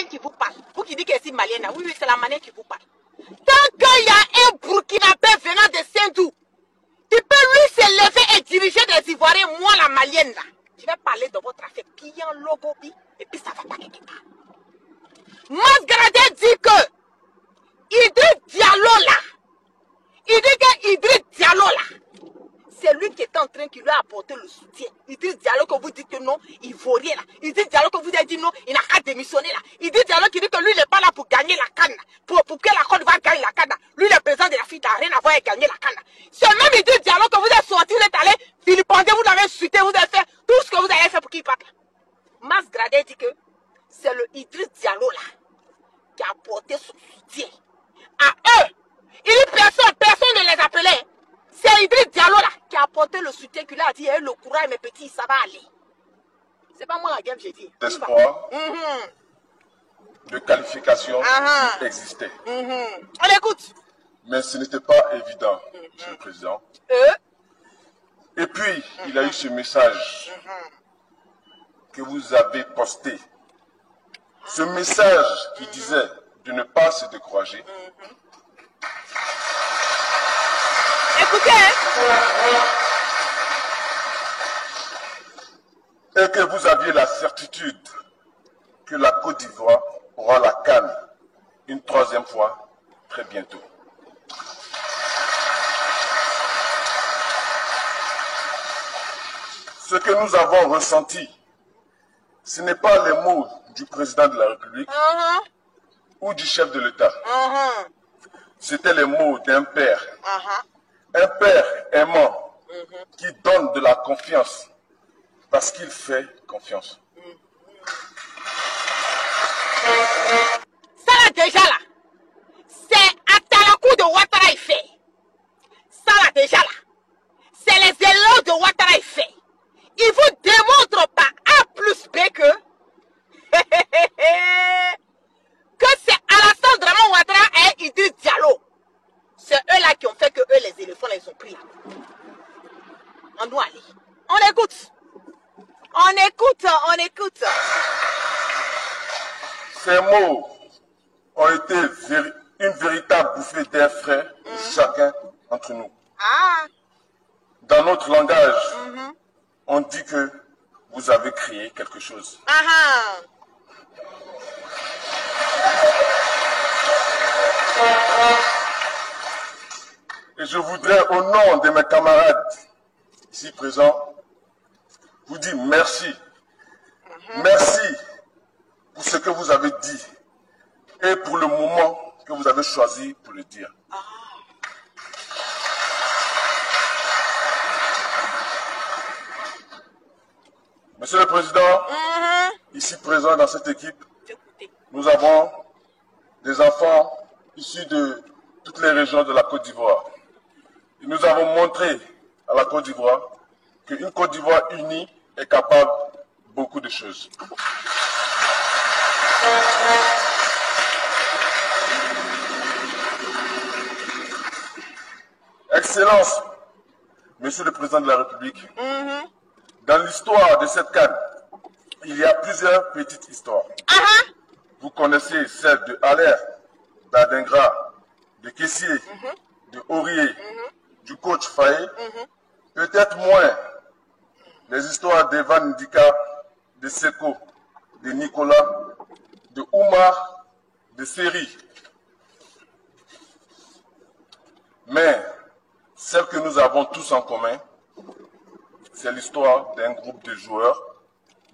qui vous parle, vous qui dites que c'est malienne, oui, oui, c'est la manière qui vous parle. Tant qu'il y a un Burkinabé venant de Saint-Dou, tu peux lui se lever et diriger des Ivoiriens, moi la malienne là. Je vais parler de votre affaire, client Logobi, et puis ça va pas quelque part. Masgaradé dit que Idriss Diallo là, il dit que Idriss Diallo là, c'est lui qui est en train qui lui a apporté le soutien. Idriss Diallo que vous dites que non, il vaut rien là. Idriss Diallo que vous avez dit non, il n'a qu'à démissionner là. Idriss Diallo qui dit que lui n'est pas là pour gagner la canne, pour que la Côte d'Ivoire gagne la canne. Lui le président de l'Afrique n'a rien à voir avec gagner la canne. C'est même Idriss Diallo que vous avez sorti, vous êtes allé vilipender, vous l'avez suité, vous avez fait tout ce que vous avez fait pour qu'il parte. Masgradé dit que c'est le Idriss Diallo là qui a apporté son soutien à eux. Il dit personne ne les appelait. C'est Idriss Diallo là qui a apporté le soutien qu'il a dit, le courage mes petits, ça va aller. C'est pas moi la guerre, j'ai dit. D'espoir, de qualification qui existait. On écoute. Mais ce n'était pas évident, Monsieur le Président. Et puis, il y a eu ce message que vous avez posté. Ce message qui disait de ne pas se décourager. Écoutez. Et que vous aviez la certitude que la Côte d'Ivoire aura la CAN une troisième fois très bientôt. Ce que nous avons ressenti, ce n'est pas les mots du président de la République ou du chef de l'État. C'était les mots d'un père. Un père aimant qui donne de la confiance parce qu'il fait confiance. Ça là déjà là, c'est Atalakou de Ouattara il fait. Ça là déjà là, c'est les élèves de Ouattara il fait. Ils vous démontrent par A plus B que c'est Alassane Draman Ouattara et Idriss Diallo. C'est eux là qui ont fait que eux les éléphants les ont pris là. On doit aller. On écoute. On écoute, on écoute. Ces mots ont été une véritable bouffée d'air frais de chacun d'entre nous. Dans notre langage, on dit que vous avez créé quelque chose. Et je voudrais, au nom de mes camarades ici présents, vous dire merci. Merci pour ce que vous avez dit et pour le moment que vous avez choisi pour le dire. Monsieur le Président, ici présent dans cette équipe, nous avons des enfants issus de toutes les régions de la Côte d'Ivoire. Et nous avons montré à la Côte d'Ivoire qu'une Côte d'Ivoire unie est capable de beaucoup de choses. Excellence, Monsieur le Président de la République, dans l'histoire de cette CAN, il y a plusieurs petites histoires. Vous connaissez celle de Haller, d'Adingra, de Kessié, de Aurier, du coach Faye, peut-être moins les histoires d'Evan Ndika, de Seko, de Nicolas, de Oumar, de Seri. Mais celle que nous avons tous en commun, c'est l'histoire d'un groupe de joueurs,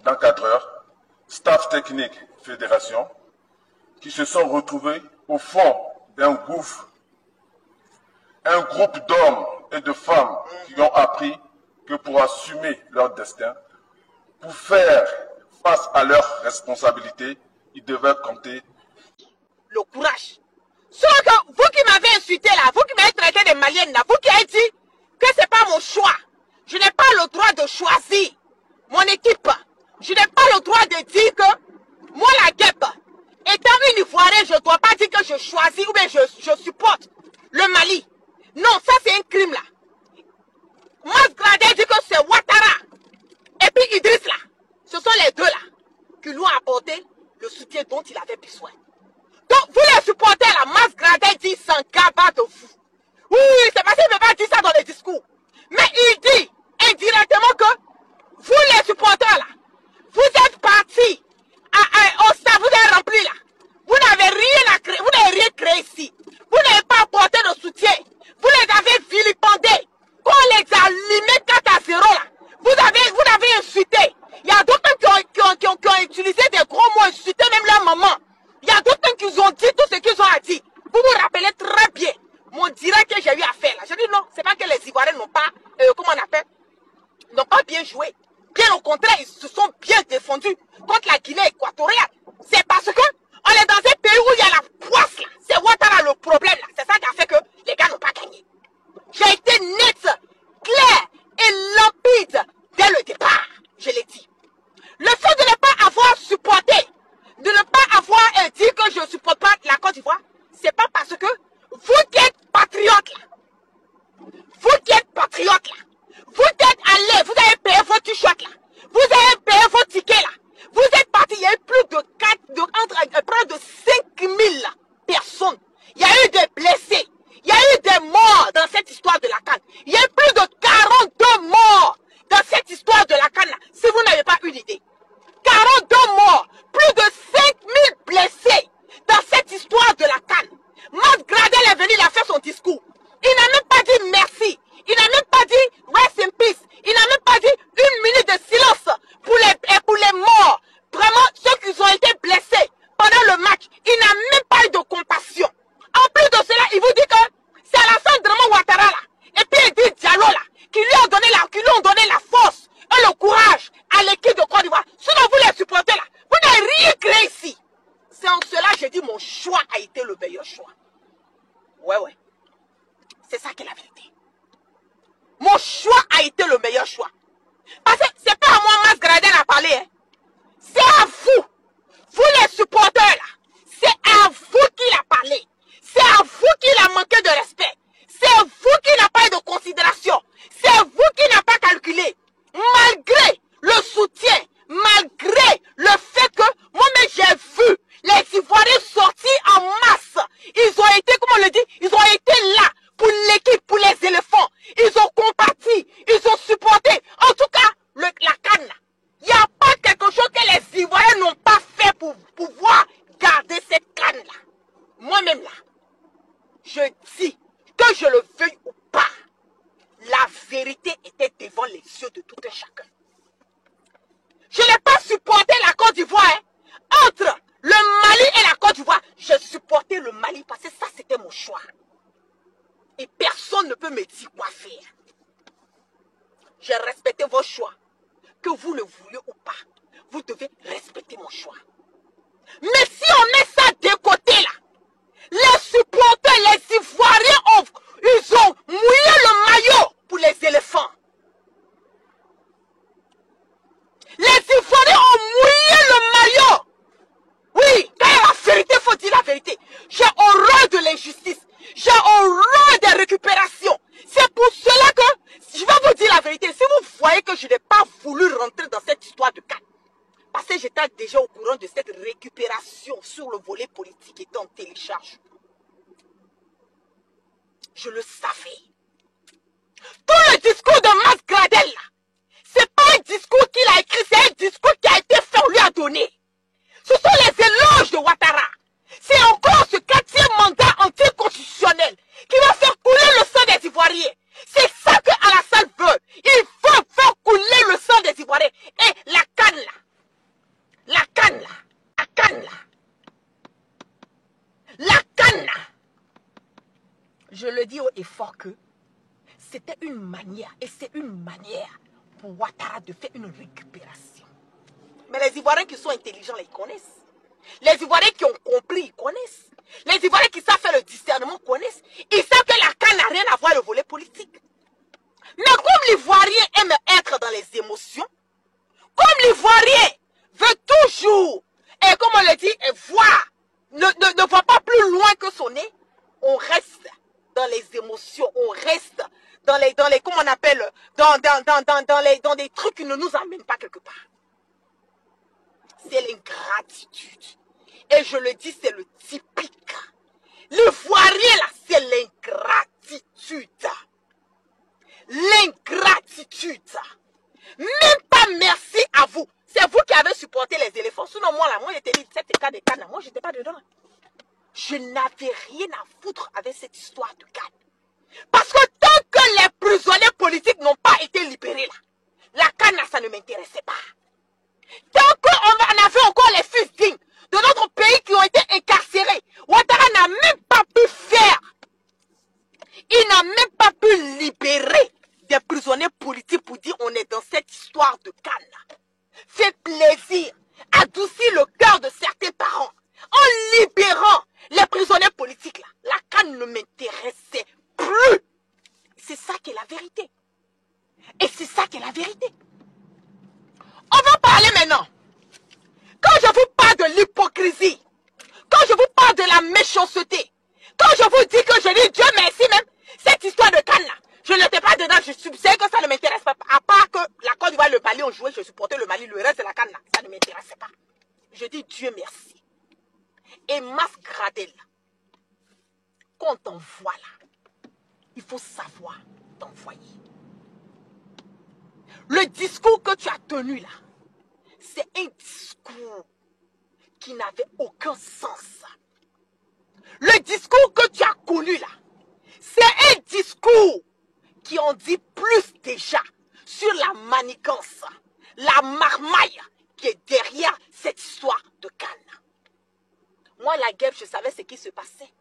d'encadreurs, staff technique, fédération, qui se sont retrouvés au fond d'un gouffre. Un groupe d'hommes et de femmes qui ont appris que pour assumer leur destin, pour faire face à leurs responsabilités, ils devaient compter le courage. Sauf que vous qui m'avez insulté là, vous qui m'avez traité de malienne là, vous qui avez dit que c'est pas mon choix, je n'ai pas le droit de choisir mon équipe. Je n'ai pas le droit de dire que moi la guêpe, étant une Ivoirienne, je ne dois pas dire que je choisis ou bien je supporte le Mali. Non, ça c'est un crime là. Masgradé dit que c'est Ouattara et puis Idriss là. Ce sont les deux là qui lui ont apporté le soutien dont il avait avez besoin. Donc, vous les supportez, la masse Gradel dit sans gaba de vous. Oui, c'est parce qu'il ne veut pas dire ça dans les discours. Mais il dit indirectement que vous les supporters là, vous êtes partis au stade, vous êtes remplis là. Vous n'avez rien à créer, vous n'avez rien créé ici. Vous n'avez pas apporté de soutien. Vous les avez vilipendés. Quand on les a limés 4-0 là, vous avez insulté. Il y a d'autres qui ont utilisé des gros mots, insulté même leur maman. Il y a d'autres qui ont dit tout ce qu'ils ont à dire. Vous vous rappelez très bien mon direct que j'ai eu à faire là. Je dis non, c'est pas que les Ivoiriens n'ont pas, comment on appelle, n'ont pas bien joué. Bien au contraire, ils se sont bien défendus contre la Guinée équatoriale. C'est parce que on est dans un pays où il y a la poisse là. C'est Ouattara le problème là. C'est ça qui a fait que les gars n'ont pas gagné. J'ai été net, clair et limpide dès le départ. Je l'ai dit. Le fait de ne pas avoir supporté, de ne pas avoir dit que je ne supporte pas la Côte d'Ivoire, c'est pas parce que vous qui êtes patriotes là, vous qui êtes patriotes là, vous êtes allés, vous avez payé vos t-shirts là, vous avez payé vos tickets là, vous êtes partis, il y a eu plus de près de 5000 personnes, il y a eu des blessés, il y a eu des morts dans cette histoire de la CAN, il y a eu plus de 42 morts dans cette histoire de la CAN là, si vous n'avez pas une idée. 42 morts, plus de 5000 blessés dans cette histoire de la CAN. Mas Gradel est venu, il a fait son discours. Il n'a même pas dit merci. Il n'a même pas dit rest in peace. Il n'a même pas dit une minute de silence pour les morts. Vraiment, ceux qui ont été blessés pendant le match. Il n'a même pas eu de compassion. En plus de cela, il vous dit que c'est Alassane Draman Ouattara là. Et puis il dit Diallo là, qui lui ont donné la force et le courage à l'équipe de Côte d'Ivoire. Sinon, vous les supportez là. Vous n'avez rien créé ici. C'est en cela que je dis mon choix a été le meilleur choix. Ouais. C'est ça qui est la vérité. Mon choix a été le meilleur choix. Parce que c'est pas à moi, Mas Gradel, à parler. Hein. C'est à vous. Vous les supporters là. C'est à vous qu'il a parlé. C'est à vous qu'il a manqué de respect. C'est vous qui n'avez pas eu de considération. C'est vous qui n'avez pas calculé. Malgré le soutien, malgré le fait que moi-même j'ai vu les Ivoiriens sortis en masse. Ils ont été, comme on le dit, ils ont été là pour l'équipe, pour les éléphants. Ils ont compati, ils ont supporté. En tout cas, la canne, il n'y a pas quelque chose que les Ivoiriens n'ont pas fait pour pouvoir garder cette canne-là. Moi-même là, je dis que je le veuille ou pas, la vérité était devant les yeux de tout un chacun. Je n'ai pas supporté la Côte d'Ivoire. Hein. Entre le Mali et la Côte d'Ivoire, j'ai supporté le Mali parce que ça, c'était mon choix. Et personne ne peut me dire quoi faire. J'ai respecté vos choix. Que vous le vouliez ou pas, vous devez respecter mon choix. Mais si on met ça de côté là, les supporters, les Ivoiriens, ils ont mouillé le maillot pour les éléphants. Les Ivoiriens ont mouillé le maillot. Oui, quand il y a la vérité, il faut dire la vérité. J'ai horreur de l'injustice. J'ai horreur des récupérations. C'est pour cela que, je vais vous dire la vérité, si vous voyez que je n'ai pas voulu rentrer dans cette histoire de CAN, parce que j'étais déjà au courant de cette récupération sur le volet politique étant en télécharge. Je le savais. Tout le discours de Mas Gradel, c'est pas un discours qu'il a écrit, c'est un discours qui a été fait, on lui a donné. Ce sont les éloges de Ouattara. C'est encore ce 4e mandat anticonstitutionnel qui va faire couler le sang des Ivoiriens. C'est ça que Alassane veut. Il veut faire couler le sang des Ivoiriens. Et la canne là, la canne là, la canne là, la canne là. Je le dis haut et fort que c'était une manière, et c'est une manière pour Ouattara de faire une récupération. Mais les Ivoiriens qui sont intelligents, là, ils connaissent. Les Ivoiriens qui ont compris, ils connaissent. Les Ivoiriens qui savent faire le discernement connaissent. Ils savent que la CAN n'a rien à voir avec le volet politique. Mais comme l'Ivoirien aime être dans les émotions, comme l'Ivoirien veut toujours, et comme on le dit, voir, ne voit pas plus loin que son nez, on reste dans les émotions, on reste dans les comment on appelle, dans des trucs qui ne nous amènent pas quelque part. C'est l'ingratitude. Et je le dis, c'est le typique. L'ivoirien, là, c'est l'ingratitude. L'ingratitude. Même pas merci à vous. C'est vous qui avez supporté les éléphants. Sinon, moi, là, moi, j'étais dit, cet cas de canne, moi, j'étais pas dedans. Je n'avais rien à foutre avec cette histoire de canne. Parce que tant que les prisonniers politiques n'ont pas été libérés, là, la canne, ça ne m'intéressait pas. Tant qu'on avait encore les fils dignes de notre pays qui ont été incarcérés, Ouattara n'a même pas pu faire. Il n'a même pas pu libérer des prisonniers politiques pour dire on est dans cette histoire de canne. Fait plaisir, adoucit le cœur de certains parents. En libérant les prisonniers politiques, là, la canne ne m'intéressait plus. C'est ça qui est la vérité. Et c'est ça qui est la vérité. On va parler maintenant. Quand je vous parle de l'hypocrisie, quand je vous parle de la méchanceté, quand je vous dis que je dis Dieu merci même, cette histoire de canne là, je n'étais pas dedans, je sais que ça ne m'intéresse pas. À part que la Côte d'Ivoire et le Mali ont joué, je supportais le Mali, le reste de la canne là, ça ne m'intéressait pas. Je dis Dieu merci. Et Mas Gradel, quand on t'envoie là, il faut savoir t'envoyer. Le discours que tu as tenu là, c'est un discours qui n'avait aucun sens. Le discours que tu as connu là, c'est un discours qui en dit plus déjà sur la manigance, la marmaille qui est derrière cette histoire de canne. Moi, la guerre, je savais ce qui se passait.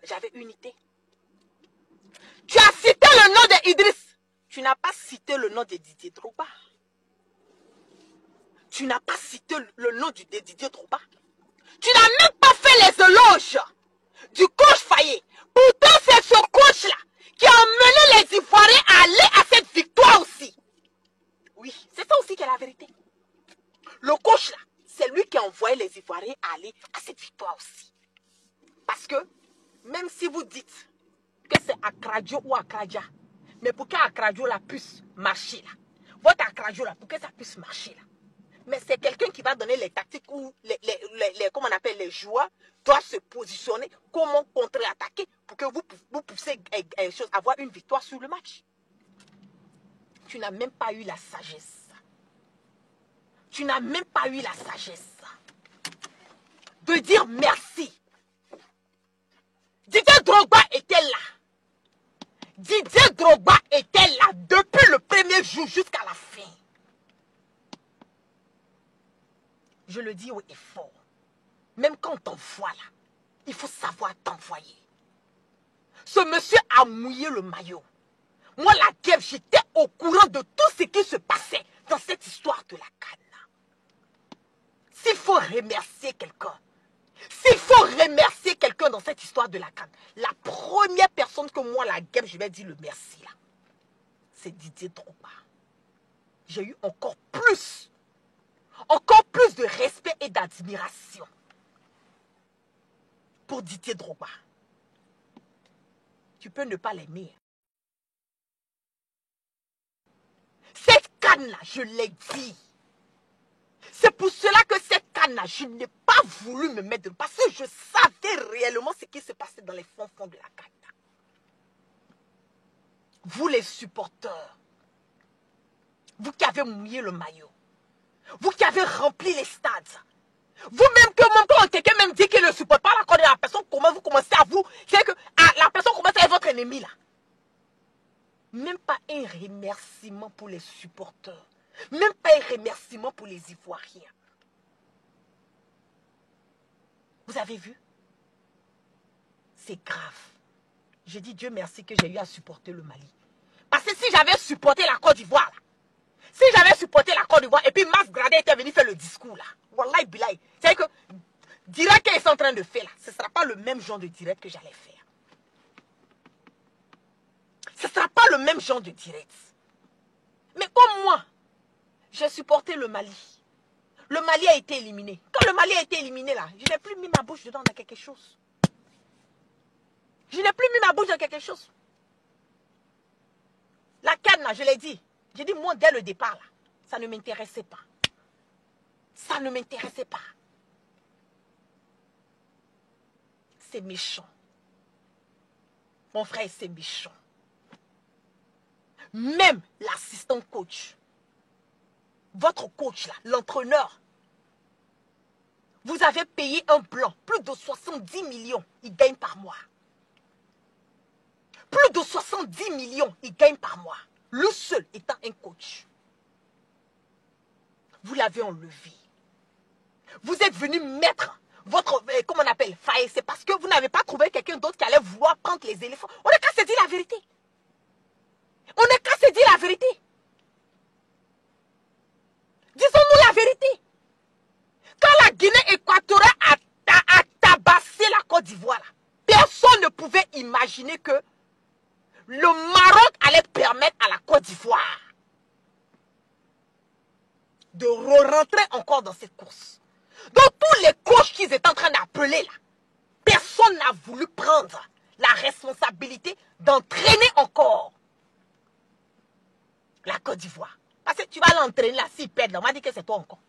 J'avais une idée. Tu as cité le nom d'Idriss. Tu n'as pas cité le nom de Didier Drogba. Tu n'as pas cité le nom de Didier Drogba. Tu n'as même pas fait les éloges du coach Fayet. Pourtant, c'est ce coach-là qui a emmené les Ivoiriens à aller à cette victoire aussi. Oui, c'est ça aussi qui est la vérité. Le coach-là, c'est lui qui a envoyé les Ivoiriens à aller à cette victoire aussi. Parce que, même si vous dites que c'est Akradio ou Akradia, mais pour qu'Akradio la puisse marcher là, votre Akradio là, pour que ça puisse marcher là, mais c'est quelqu'un qui va donner les tactiques où comment on appelle, les joueurs doivent se positionner, comment contre-attaquer pour que vous puissiez avoir une victoire sur le match. Tu n'as même pas eu la sagesse. Tu n'as même pas eu la sagesse de dire merci. Didier Drogba était là. Didier Drogba était là depuis le premier jour jusqu'à la fin. Je le dis haut et fort. Même quand on t'envoie là, il faut savoir t'envoyer. Ce monsieur a mouillé le maillot. Moi, la guerre, j'étais au courant de tout ce qui se passait dans cette histoire de la canne. S'il faut remercier quelqu'un, dans cette histoire de la canne, la première personne que moi, la guerre, je vais dire le merci là, c'est Didier Drogba. J'ai eu encore plus de respect et d'admiration pour Didier Drogba. Tu peux ne pas l'aimer. Cette canne-là, je l'ai dit. C'est pour cela que cette canne-là, je n'ai pas voulu me mettre dedans. Parce que je savais réellement ce qui se passait dans les fonds de la canne. Vous les supporters, vous qui avez mouillé le maillot, vous qui avez rempli les stades, vous-même quand quelqu'un même dit qu'il ne supporte pas la Côte d'Ivoire, la personne, comment vous commencez à vous, c'est que la personne commence à être votre ennemi là. Même pas un remerciement pour les supporters. Même pas un remerciement pour les Ivoiriens. Vous avez vu? C'est grave. Je dis Dieu merci que j'ai eu à supporter le Mali. Parce que si j'avais supporté la Côte d'Ivoire, si j'avais supporté la Côte d'Ivoire et puis Mas Gradel était venu faire le discours là, wallahi billahi, c'est que direct qu'ils sont en train de faire là, ce ne sera pas le même genre de direct que j'allais faire. Ce ne sera pas le même genre de direct. Mais comme moi, j'ai supporté le Mali. Le Mali a été éliminé. Quand le Mali a été éliminé là, je n'ai plus mis ma bouche dedans dans quelque chose. Je n'ai plus mis ma bouche dans quelque chose. La canne là, je l'ai dit. J'ai dit moi dès le départ là, ça ne m'intéressait pas. Ça ne m'intéressait pas. c'est méchant. Mon frère, c'est méchant. Même l'assistant coach, votre coach là, l'entraîneur, vous avez payé un blanc, plus de 70 millions, il gagne par mois. Plus de 70 millions, il gagne par mois. Le seul étant un coach. Vous l'avez enlevé. Vous êtes venu mettre votre, comment on appelle, faille. C'est parce que vous n'avez pas trouvé quelqu'un d'autre qui allait vouloir prendre les éléphants. On n'a qu'à se dire la vérité. On n'a qu'à se dire la vérité. Disons-nous la vérité. Quand la Guinée équatoriale a tabassé la Côte d'Ivoire, personne ne pouvait imaginer que le Maroc allait permettre à la Côte d'Ivoire de rentrer encore dans cette course. Donc tous les coachs qu'ils étaient en train d'appeler là, personne n'a voulu prendre la responsabilité d'entraîner encore la Côte d'Ivoire. Parce que tu vas l'entraîner là, s'il perd, là, on m'a dit que c'est toi encore.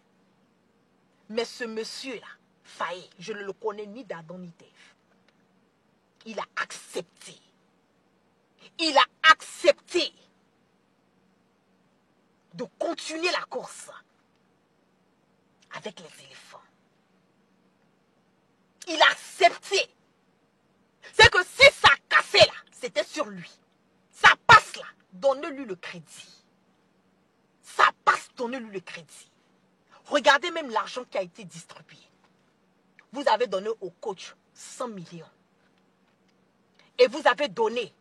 Mais ce monsieur-là, Faye, je ne le connais ni d'Adam ni d'Ève. Il a accepté. Il a accepté de continuer la course avec les éléphants. Il a accepté. C'est que si ça cassait là, c'était sur lui. Ça passe là, donnez-lui le crédit. Ça passe, donnez-lui le crédit. Regardez même l'argent qui a été distribué. Vous avez donné au coach 100 millions. Et vous avez donné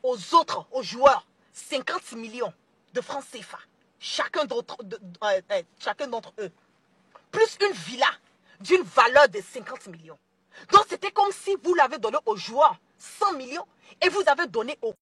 aux autres, aux joueurs, 50 millions de francs CFA. Chacun d'entre eux. Plus une villa d'une valeur de 50 millions. Donc c'était comme si vous l'avez donné aux joueurs 100 millions et vous avez donné au